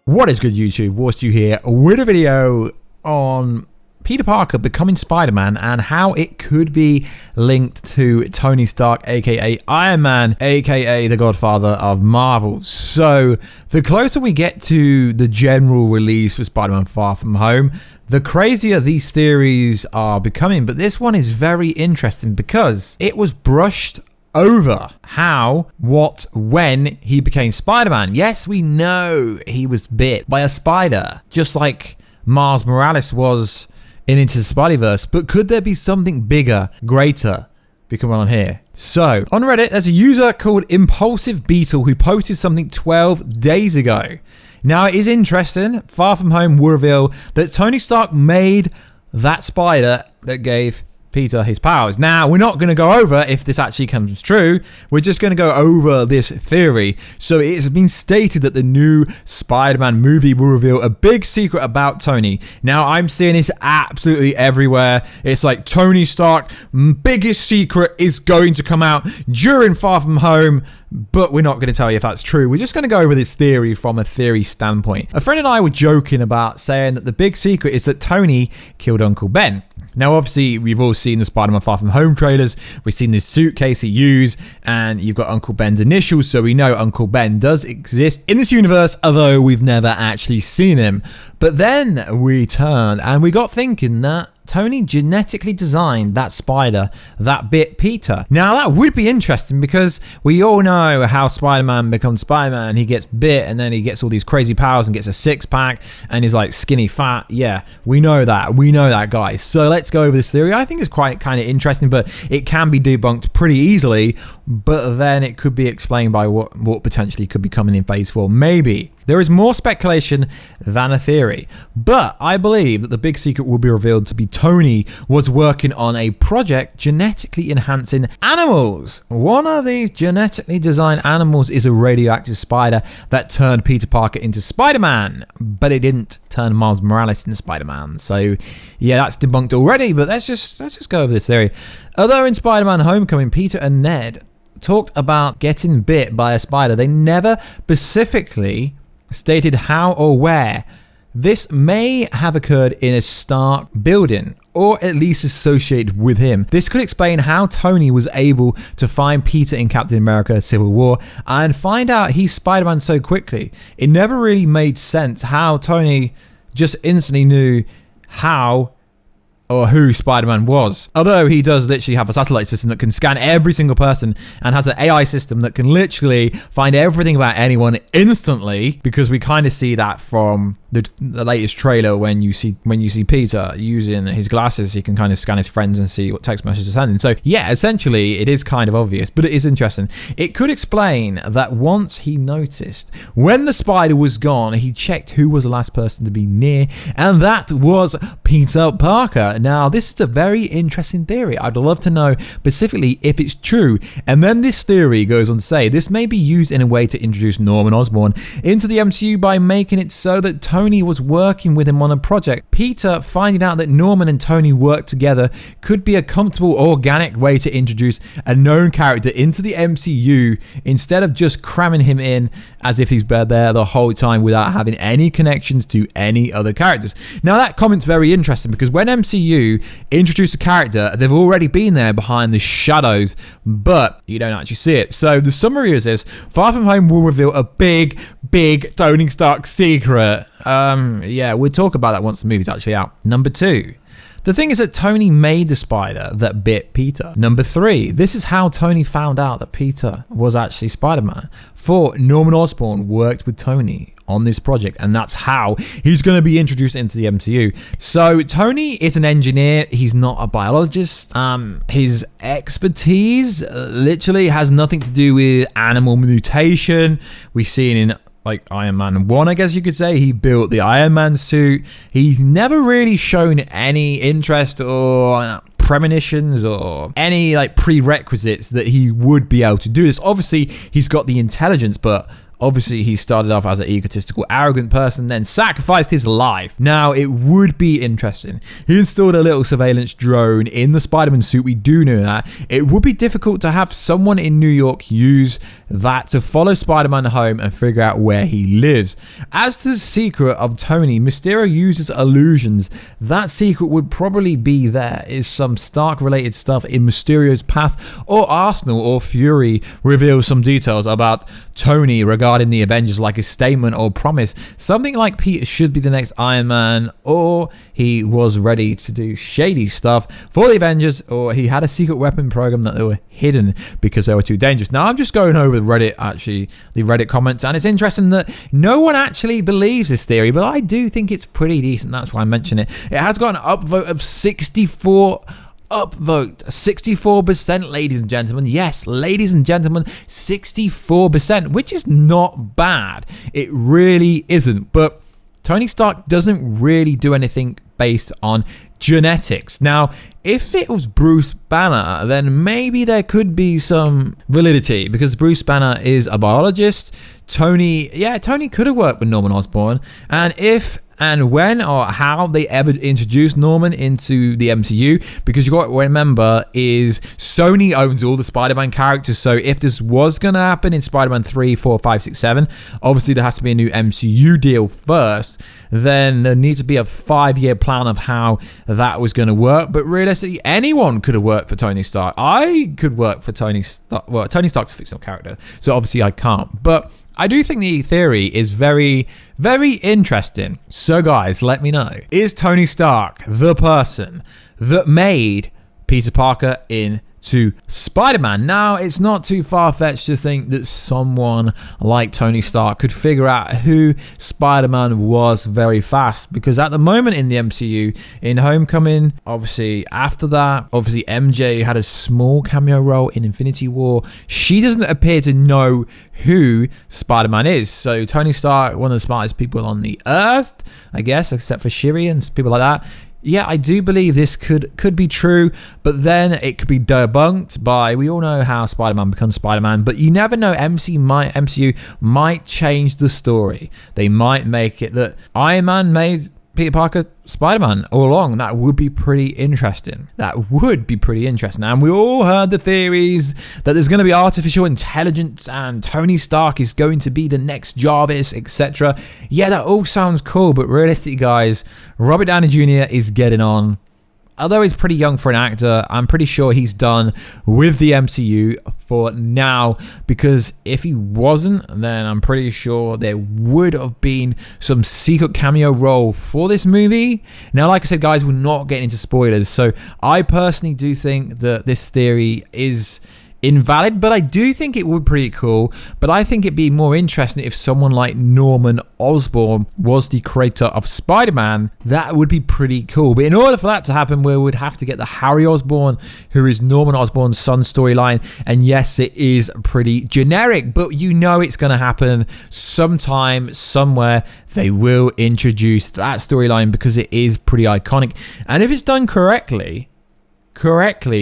What is good, YouTube? Warstu here with a video on Peter Parker becoming Spider-Man and how it could be linked to Tony Stark, aka Iron Man, aka the Godfather of Marvel. So the closer we get to the general release for Spider-Man Far From Home, the crazier these theories are becoming. But this one is very interesting because it was brushed over how, what, when he became Spider-Man. Yes, we know he was bit by a spider, just like Miles Morales was in Into the Spider-Verse, but could there be something bigger, greater becoming on here? So, on Reddit, there's a user called Impulsive Beetle who posted something 12 days ago. Now, it is interesting. Far From Home will reveal that Tony Stark made that spider that gave Peter his powers. Now, we're not going to go over if this actually comes true. We're just going to go over this theory. So it has been stated that the new Spider-Man movie will reveal a big secret about Tony. Now, I'm seeing this absolutely everywhere. It's like Tony Stark, biggest secret is going to come out during Far From Home, but we're not going to tell you if that's true. We're just going to go over this theory from a theory standpoint. A friend and I were joking about saying that the big secret is that Tony killed Uncle Ben. Now, obviously, we've all seen the Spider-Man Far From Home trailers. We've seen this suitcase he used, and you've got Uncle Ben's initials, so we know Uncle Ben does exist in this universe, although we've never actually seen him. But then we turned, and we got thinking that Tony genetically designed that spider that bit Peter. Now, that would be interesting because we all know how Spider-Man becomes Spider-Man. He gets bit and then he gets all these crazy powers and gets a six-pack and is like skinny fat. Yeah, we know that. We know that, guys. So let's go over this theory. I think it's quite kind of interesting, but it can be debunked pretty easily. But then it could be explained by what potentially could be coming in Phase 4. Maybe. There is more speculation than a theory, but I believe that the big secret will be revealed to be Tony was working on a project genetically enhancing animals. One of these genetically designed animals is a radioactive spider that turned Peter Parker into Spider-Man, but it didn't turn Miles Morales into Spider-Man. So yeah, that's debunked already, but let's just go over this theory. Although in Spider-Man Homecoming, Peter and Ned talked about getting bit by a spider, they never specifically stated how or where. This may have occurred in a Stark building, or at least associated with him. This could explain how Tony was able to find Peter in Captain America Civil War and find out he's Spider-Man so quickly. It never really made sense how Tony just instantly knew how or who Spider-Man was. Although he does literally have a satellite system that can scan every single person and has an AI system that can literally find everything about anyone instantly, because we kind of see that from the latest trailer when you see Peter using his glasses, he can kind of scan his friends and see what text messages are sending. So yeah, essentially it is kind of obvious, but it is interesting. It could explain that once he noticed when the spider was gone, he checked who was the last person to be near, and that was Peter Parker. Now, this is a very interesting theory. I'd love to know specifically if it's true. And then this theory goes on to say this may be used in a way to introduce Norman Osborn into the MCU by making it so that Tony was working with him on a project. Peter finding out that Norman and Tony worked together could be a comfortable, organic way to introduce a known character into the MCU instead of just cramming him in as if he's been there the whole time without having any connections to any other characters. Now, that comment's very interesting because when MCU introduce a character, they've already been there behind the shadows, but you don't actually see it. So the summary is this: Far From Home will reveal a big Tony Stark secret. Yeah, we'll talk about that once the movie's actually out. Number 2. The thing is that Tony made the spider that bit Peter. Number 3, this is how Tony found out that Peter was actually Spider-Man. 4, Norman Osborn worked with Tony on this project, and that's how he's going to be introduced into the MCU. So Tony is an engineer, he's not a biologist. His expertise literally has nothing to do with animal mutation. We've seen in like Iron Man 1, I guess you could say, he built the Iron Man suit. He's never really shown any interest or premonitions or any like prerequisites that he would be able to do this. Obviously, he's got the intelligence, but Obviously, he started off as an egotistical, arrogant person, then sacrificed his life. Now, it would be interesting. He installed a little surveillance drone in the Spider-Man suit. We do know that. It would be difficult to have someone in New York use that to follow Spider-Man home and figure out where he lives. As to the secret of Tony, Mysterio uses illusions. That secret would probably be there is some Stark-related stuff in Mysterio's past, or Arsenal or Fury reveals some details about Tony regarding the Avengers, like a statement or promise. Something like Peter should be the next Iron Man, or he was ready to do shady stuff for the Avengers, or he had a secret weapon program that they were hidden because they were too dangerous. Now, I'm just going over Reddit, actually, the Reddit comments, and it's interesting that no one actually believes this theory, but I do think it's pretty decent. That's why I mention it. It has got an upvote of 64%, ladies and gentlemen. Yes, ladies and gentlemen, 64%, which is not bad. It really isn't. But Tony Stark doesn't really do anything based on genetics. Now, if it was Bruce Banner, then maybe there could be some validity, because Bruce Banner is a biologist. Tony could have worked with Norman Osborn, and if and when or how they ever introduced Norman into the MCU, because you got to remember is Sony owns all the Spider-Man characters, so if this was going to happen in Spider-Man 3, 4, 5, 6, 7, obviously there has to be a new MCU deal first, then there needs to be a 5-year plan of how that was going to work. But realistically, anyone could have worked for Tony Stark. I could work for Tony Stark. Well, Tony Stark's a fictional character, so obviously I can't, but I do think the theory is very, very interesting. So guys, let me know. Is Tony Stark the person that made Peter Parker into Spider-Man? Now, it's not too far-fetched to think that someone like Tony Stark could figure out who Spider-Man was very fast, because at the moment in the MCU, in Homecoming, obviously after that, obviously MJ had a small cameo role in Infinity War. She doesn't appear to know who Spider-Man is. So Tony Stark, one of the smartest people on the earth, I guess, except for Shuri and people like that. Yeah, I do believe this could be true, but then it could be debunked by, we all know how Spider-Man becomes Spider-Man, but you never know, MCU might change the story. They might make it that Iron Man made Peter Parker Spider-Man all along. That would be pretty interesting. And we all heard the theories that there's going to be artificial intelligence and Tony Stark is going to be the next Jarvis, etc. Yeah, that all sounds cool, but realistically, guys, Robert Downey Jr. is getting on. Although he's pretty young for an actor, I'm pretty sure he's done with the MCU for now, because if he wasn't, then I'm pretty sure there would have been some secret cameo role for this movie. Now, like I said, guys, we're not getting into spoilers, so I personally do think that this theory is invalid, but I do think it would be pretty cool. But I think it'd be more interesting if someone like Norman Osborn was the creator of Spider-Man. That would be pretty cool. But in order for that to happen, we would have to get the Harry Osborn, who is Norman Osborn's son, storyline. And yes, it is pretty generic, but you know it's going to happen sometime, somewhere. They will introduce that storyline because it is pretty iconic. And if it's done correctly,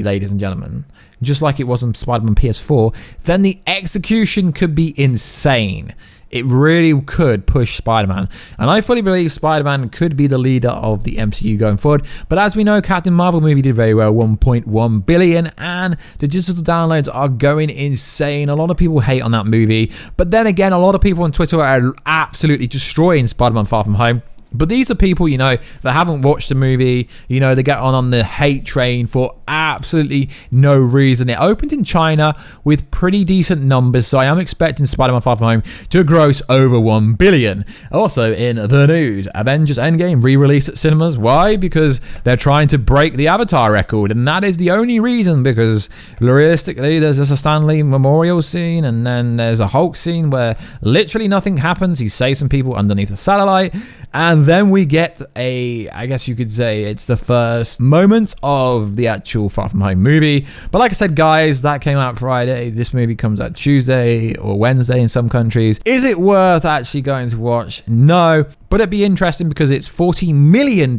ladies and gentlemen, just like it was in Spider-Man PS4, then the execution could be insane. It really could push Spider-Man. And I fully believe Spider-Man could be the leader of the MCU going forward. But as we know, Captain Marvel movie did very well, 1.1 billion, and the digital downloads are going insane. A lot of people hate on that movie. But then again, a lot of people on Twitter are absolutely destroying Spider-Man Far From Home. But these are people, you know, that haven't watched the movie. You know, they get on the hate train for absolutely no reason. It opened in China with pretty decent numbers, so I am expecting Spider-Man Far From Home to gross over 1 billion. Also in the news, Avengers EndGame re-released at cinemas. Why? Because they're trying to break the Avatar record, and that is the only reason, because realistically, there's just a Stan Lee memorial scene, and then there's a Hulk scene where literally nothing happens. He saves some people underneath a satellite, And then we get I guess you could say it's the first moment of the actual Far From Home movie. But like I said, guys, that came out Friday. This movie comes out Tuesday or Wednesday in some countries. Is it worth actually going to watch? No. But it'd be interesting because it's $40 million.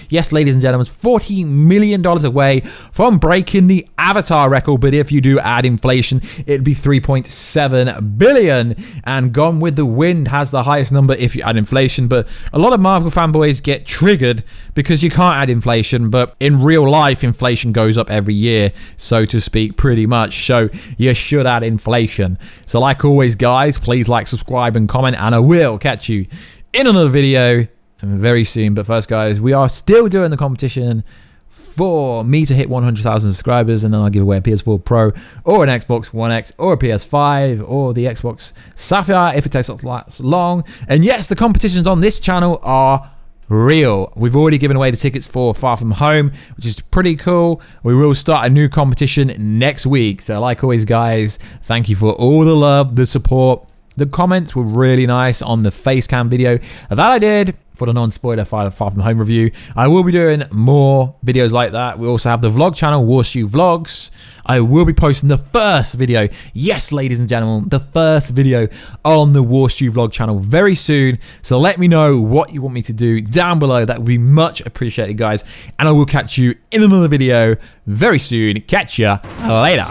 Yes, ladies and gentlemen, $40 million away from breaking the Avatar record. But if you do add inflation, it'd be $3.7 billion. And Gone with the Wind has the highest number if you add inflation. But a lot of Marvel fanboys get triggered because you can't add inflation. But in real life, inflation goes up every year, so to speak, pretty much. So you should add inflation. So like always, guys, please like, subscribe, and comment. And I will catch you in another video very soon. But first, guys, we are still doing the competition for me to hit 100,000 subscribers, and then I'll give away a PS4 Pro or an Xbox One X or a PS5 or the Xbox Sapphire if it takes long. And yes, the competitions on this channel are real. We've already given away the tickets for Far From Home, which is pretty cool. We will start a new competition next week. So like always, guys, thank you for all the love, the support. The comments were really nice on the face cam video that I did for the non-spoiler Far From Home review. I will be doing more videos like that. We also have the vlog channel, Warstu Vlogs. I will be posting the first video, yes, ladies and gentlemen, the first video on the Warstu Vlog channel very soon. So let me know what you want me to do down below. That would be much appreciated, guys. And I will catch you in another video very soon. Catch ya later.